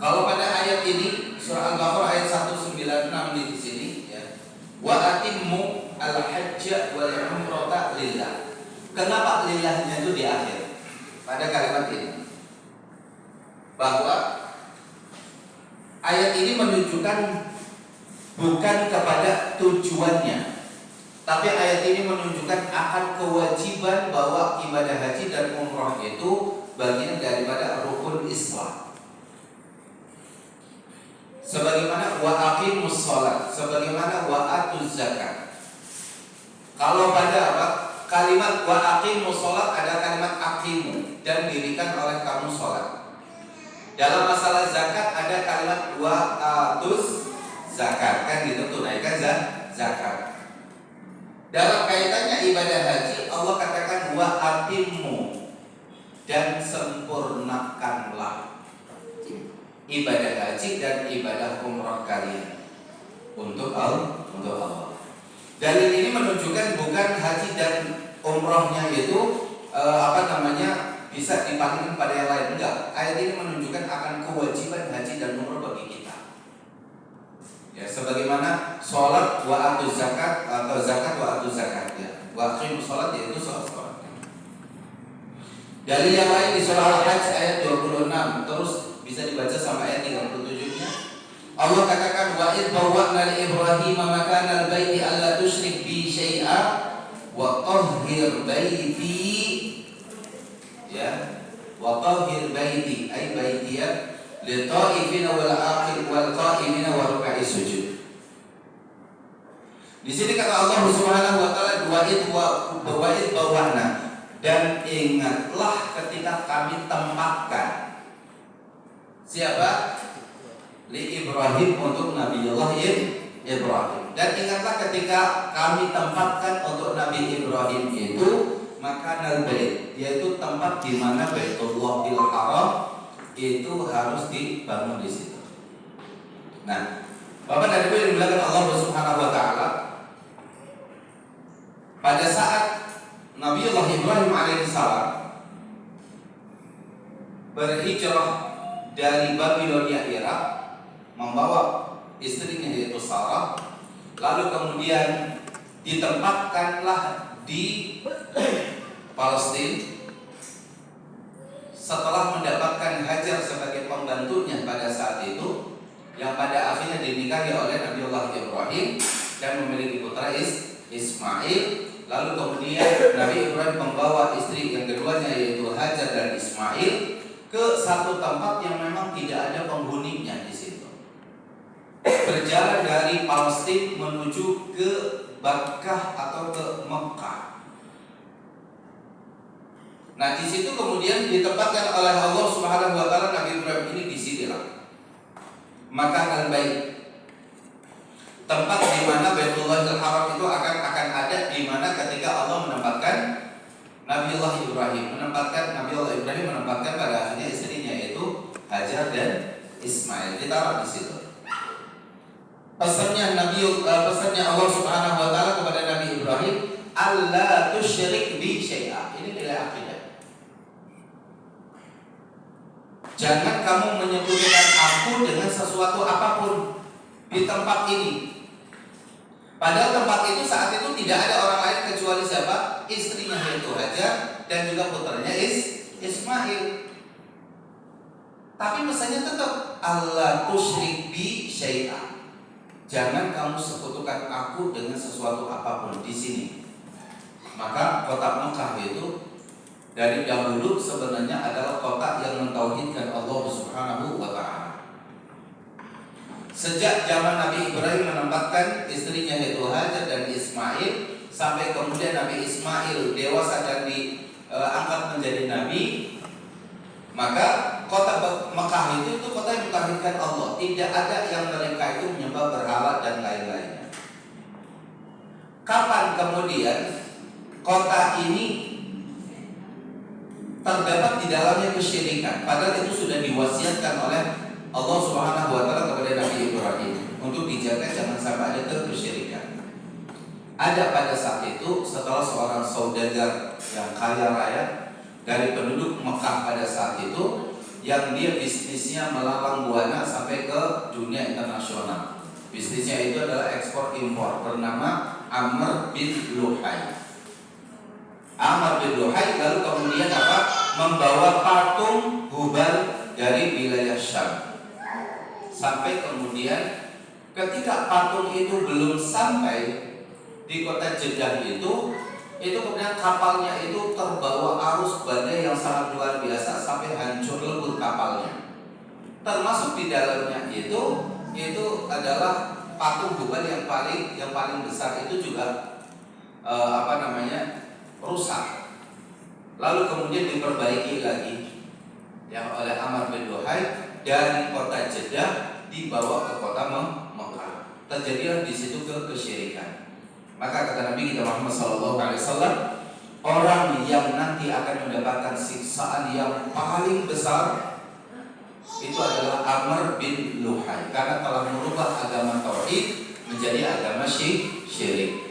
Kalau pada ayat ini surah Al-Baqarah ayat 196 di sini ya. Wa atimmu al-hajja wal umrata lillah. Kenapa lillahnya itu di akhir? Pada kalimat ini bahwa ayat ini menunjukkan bukan kepada tujuannya, tapi ayat ini menunjukkan akan kewajiban bahwa ibadah haji dan umrah itu bagian daripada rukun Islam. Sebagaimana wa aqimus shalah, sebagaimana wa atuz zakat. Kalau pada apa? Kalimat wa aqimus shalah ada kalimat aqimu dan dirikan oleh kamu salat. Dalam masalah zakat ada kalimat wa atuz zakat, kan gitu, tunaikan zakat. Dalam kaitannya ibadah haji, Allah katakan wa atimmu, dan sempurnakanlah ibadah haji dan ibadah umrah kalian untuk Allah. Dalil ini menunjukkan bukan haji dan umrahnya itu bisa dipalingkan pada yang lain, enggak. Ayat ini menunjukkan akan kewajiban haji dan umrah bagi kita. Ya, sebagaimana sholat wa atuz zakat atau zakat wa atuz zakat ya. Wa aqimus sholat yaitu sholat. Dalil yang lain di surah Al-Hajj ayat 26, terus bisa dibaca sampai ayat 37-nya. Allah katakan wa id bawwa'na li Ibrahim makana al-baiti alla tusyrik bi syai'a wa tahhir baiti ya wa tahhir baiti ay baitiya li ta'ifina wal aqil wal qa'imina wa ruk'i sujud. Di sini kata Allah Subhanahu wa taala wa id bawwa'na, dan ingatlah ketika kami tempatkan siapa? Li Ibrahim, untuk Nabiullah Ibrahim. Dan ingatlah ketika kami tempatkan untuk Nabi Ibrahim itu makanal bait, yaitu tempat di mana Baitullahil Haram itu harus dibangun di situ. Nah, Bapak dan Ibu yang dimuliakan Allah Subhanahu wa taala, pada saat Nabiullah Ibrahim alaihissalam berhijrah dari Babilonia Irak, membawa istrinya yaitu Sarah, lalu kemudian ditempatkanlah di Palestina setelah mendapatkan Hajar sebagai pembantunya pada saat itu, yang pada akhirnya dinikahi oleh Nabiullah Ibrahim dan memiliki putra Ismail. Lalu kemudian Nabi Ibrahim membawa istri yang keduanya yaitu Hajar dan Ismail ke satu tempat yang memang tidak ada penghuninya di situ. Berjalan dari Palestina menuju ke Bakkah atau ke Mekah. Nah, di situ kemudian ditempatkan oleh Allah Subhanahu wa taala Nabi Ibrahim ini di sinilah Makan al-Bait. Tempat di mana Baitullahil Haram itu akan ada di mana ketika Allah menempatkan Nabiullah Ibrahim menempatkan pada akhirnya istrinya yaitu Hajar dan Ismail ditaruh di situ. Pesannya Allah Subhanahu wa taala kepada Nabi Ibrahim, alla tusyrik bi syai'a. Ini nilai akidah. Jangan kamu menyekutukan aku dengan sesuatu apapun di tempat ini. Padahal tempat itu saat itu tidak ada orang lain kecuali siapa? Istrinya yaitu Hajar dan juga putranya Ismail. Tapi pesannya tetap alla tusyrik bi syai'a. Jangan kamu sekutukan aku dengan sesuatu apapun di sini. Maka kota Mekah itu dari dahulu sebenarnya adalah kota yang mentauhidkan Allah Subhanahu wa taala. Sejak zaman Nabi Ibrahim menempatkan istrinya yaitu Hajar dan Ismail, sampai kemudian Nabi Ismail dewasa dan diangkat menjadi nabi, maka kota Mekah itu kota yang mentauhidkan Allah. Tidak ada yang mereka itu menyembah berhala dan lain-lainnya. Kapan kemudian kota ini terdapat di dalamnya kesyirikan? Padahal itu sudah diwasiatkan oleh Allah Subhanahu wa taala kepada Nabi Ibrahim untuk dijaga jangan sampai ada kesyirikan. Ada pada saat itu setelah seorang saudagar yang kaya raya dari penduduk Mekah pada saat itu yang dia bisnisnya melalang buana sampai ke dunia internasional. Bisnisnya itu adalah ekspor impor, bernama Amr bin Luhai. Amr bin Luhai lalu kemudian apa? Membawa patung Hubal dari wilayah Syam. Sampai kemudian ketika patung itu belum sampai di kota Jeddah itu kemudian kapalnya itu terbawa arus badai yang sangat luar biasa sampai hancur lebur kapalnya. Termasuk di dalamnya itu adalah patung Hubal yang paling besar itu juga rusak. Lalu kemudian diperbaiki lagi yang oleh Amr bin Luhai dari kota Jeddah dibawa ke kota Mekah. Terjadilah di situ kesyirikan. Maka kata Nabi kita Muhammad SAW, orang yang nanti akan mendapatkan siksaan yang paling besar itu adalah Amr bin Luhai, karena telah merubah agama tauhid menjadi agama syirik.